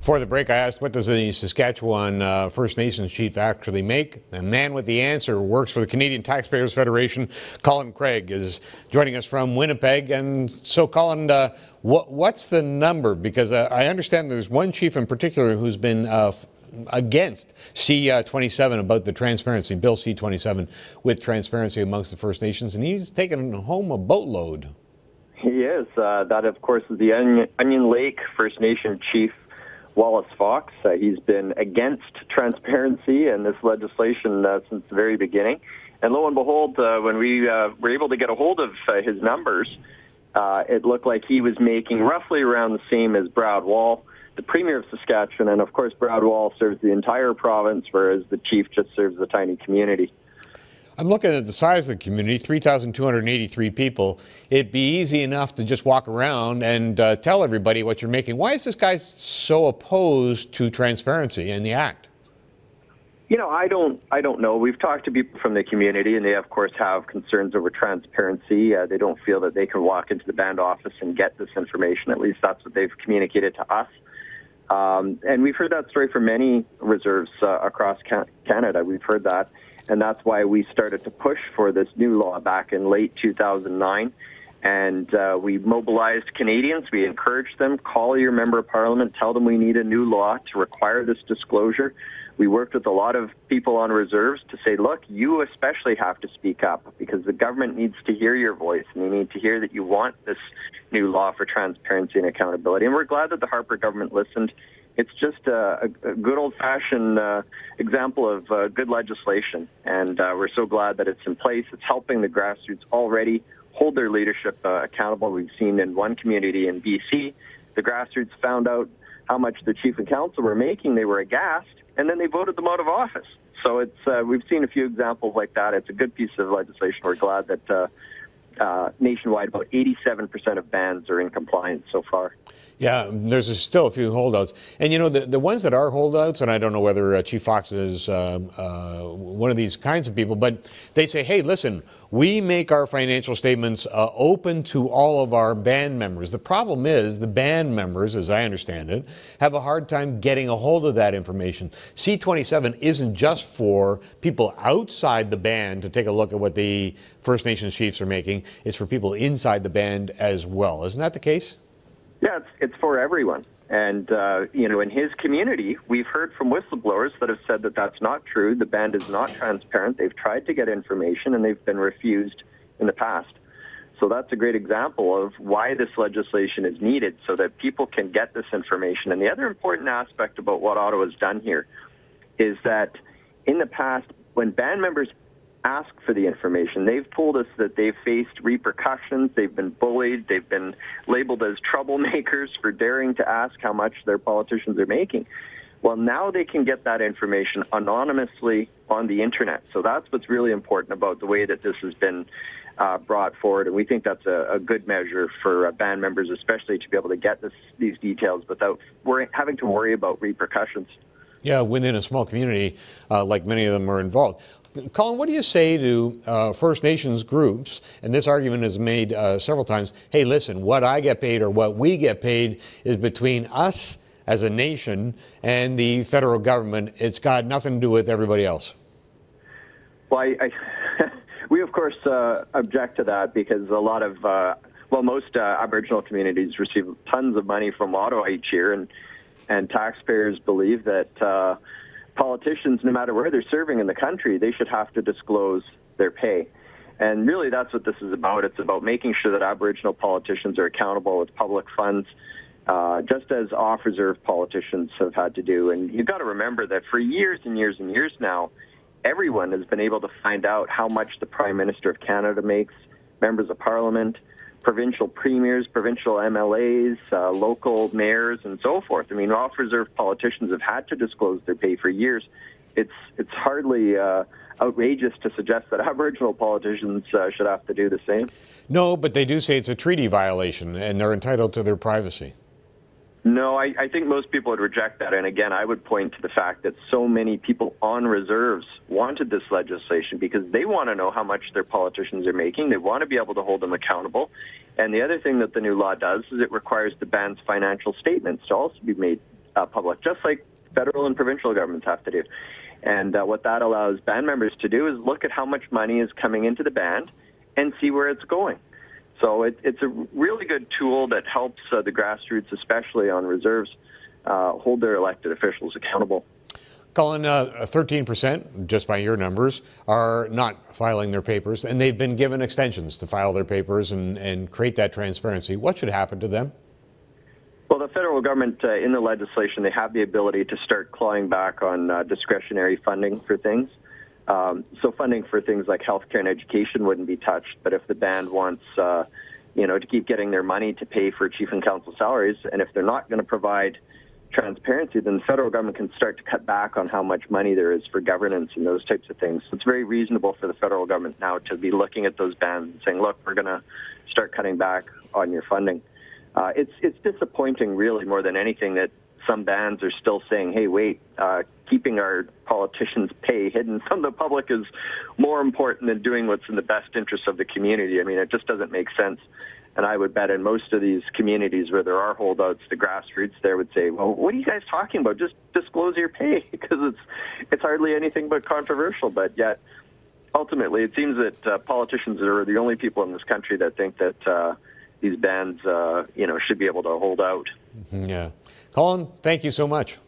Before the break, I asked, what does the Saskatchewan First Nations chief actually make? The man with the answer works for the Canadian Taxpayers Federation. Colin Craig is joining us from Winnipeg. And so, Colin, what's the number? Because I understand there's one chief in particular who's been against C-27 about the transparency, Bill C-27, with transparency amongst the First Nations, and he's taken home a boatload. He is. That, of course, is the Onion Lake First Nation chief, Wallace Fox. He's been against transparency and this legislation since the very beginning. And lo and behold, when we were able to get a hold of his numbers, it looked like he was making roughly around the same as Brad Wall, the Premier of Saskatchewan. And of course, Brad Wall serves the entire province, whereas the chief just serves a tiny community. I'm looking at the size of the community, 3,283 people. It'd be easy enough to just walk around and tell everybody what you're making. Why is this guy so opposed to transparency in the act? You know, I don't know. We've talked to people from the community, and they, of course, have concerns over transparency. They don't feel that they can walk into the band office and get this information. At least that's what they've communicated to us. And we've heard that story from many reserves across Canada. We've heard that. And that's why we started to push for this new law back in late 2009. And we mobilized Canadians. We encouraged them, call your member of parliament, tell them we need a new law to require this disclosure. We worked with a lot of people on reserves to say, look, you especially have to speak up because the government needs to hear your voice, and they need to hear that you want this new law for transparency and accountability. And we're glad that the Harper government listened. It's just a good old-fashioned example of good legislation, and we're so glad that it's in place. It's helping the grassroots already hold their leadership accountable. We've seen in one community in BC, the grassroots found out how much the chief and council were making. They were aghast, and then they voted them out of office. So it's we've seen a few examples like that. It's a good piece of legislation. We're glad that nationwide, about 87% of bands are in compliance so far. Yeah, there's still a few holdouts. And, you know, the ones that are holdouts, and I don't know whether Chief Fox is one of these kinds of people, but they say, hey, listen, we make our financial statements open to all of our band members. The problem is the band members, as I understand it, have a hard time getting a hold of that information. C-27 isn't just for people outside the band to take a look at what the First Nations chiefs are making. It's for people inside the band as well. Isn't that the case? Yeah, it's for everyone. And, you know, in his community, we've heard from whistleblowers that have said that that's not true. The band is not transparent. They've tried to get information, and they've been refused in the past. So that's a great example of why this legislation is needed, so that people can get this information. And the other important aspect about what Ottawa's done here is that in the past, when band members ask for the information, they've told us that they've faced repercussions, they've been bullied, they've been labeled as troublemakers for daring to ask how much their politicians are making. Well, now they can get that information anonymously on the internet. So that's what's really important about the way that this has been brought forward, and we think that's a good measure for band members, especially to be able to get these details without having to worry about repercussions. Yeah, within a small community, like many of them are involved. Colin, what do you say to First Nations groups, and this argument is made several times, hey, listen, what I get paid or what we get paid is between us as a nation and the federal government. It's got nothing to do with everybody else. Well, we, of course, object to that because a lot of, most Aboriginal communities receive tons of money from Ottawa each year, and taxpayers believe that politicians, no matter where they're serving in the country, they should have to disclose their pay. And really, that's what this is about. It's about making sure that Aboriginal politicians are accountable with public funds, just as off-reserve politicians have had to do. And you've got to remember that for years and years and years now, everyone has been able to find out how much the Prime Minister of Canada makes, members of Parliament, provincial premiers, provincial MLAs, local mayors, and so forth. I mean, off-reserve politicians have had to disclose their pay for years. It's hardly outrageous to suggest that Aboriginal politicians should have to do the same. No, but they do say it's a treaty violation, and they're entitled to their privacy. No, I think most people would reject that. And again, I would point to the fact that so many people on reserves wanted this legislation because they want to know how much their politicians are making. They want to be able to hold them accountable. And the other thing that the new law does is it requires the band's financial statements to also be made public, just like federal and provincial governments have to do. And what that allows band members to do is look at how much money is coming into the band and see where it's going. So it's a really good tool that helps the grassroots, especially on reserves, hold their elected officials accountable. Colin, 13%, just by your numbers, are not filing their papers, and they've been given extensions to file their papers and create that transparency. What should happen to them? Well, the federal government, in the legislation, they have the ability to start clawing back on discretionary funding for things. So funding for things like healthcare and education wouldn't be touched, but if the band wants, to keep getting their money to pay for chief and council salaries, and if they're not going to provide transparency, then the federal government can start to cut back on how much money there is for governance and those types of things. So it's very reasonable for the federal government now to be looking at those bands and saying, look, we're going to start cutting back on your funding. It's disappointing, really, more than anything, that some bands are still saying, hey, wait, keeping our politicians' pay hidden from the public is more important than doing what's in the best interest of the community. I mean, it just doesn't make sense. And I would bet in most of these communities where there are holdouts, the grassroots there would say, well, what are you guys talking about? Just disclose your pay, because it's hardly anything but controversial. But yet, ultimately, it seems that politicians are the only people in this country that think that these bands, should be able to hold out. Yeah. Colin, thank you so much.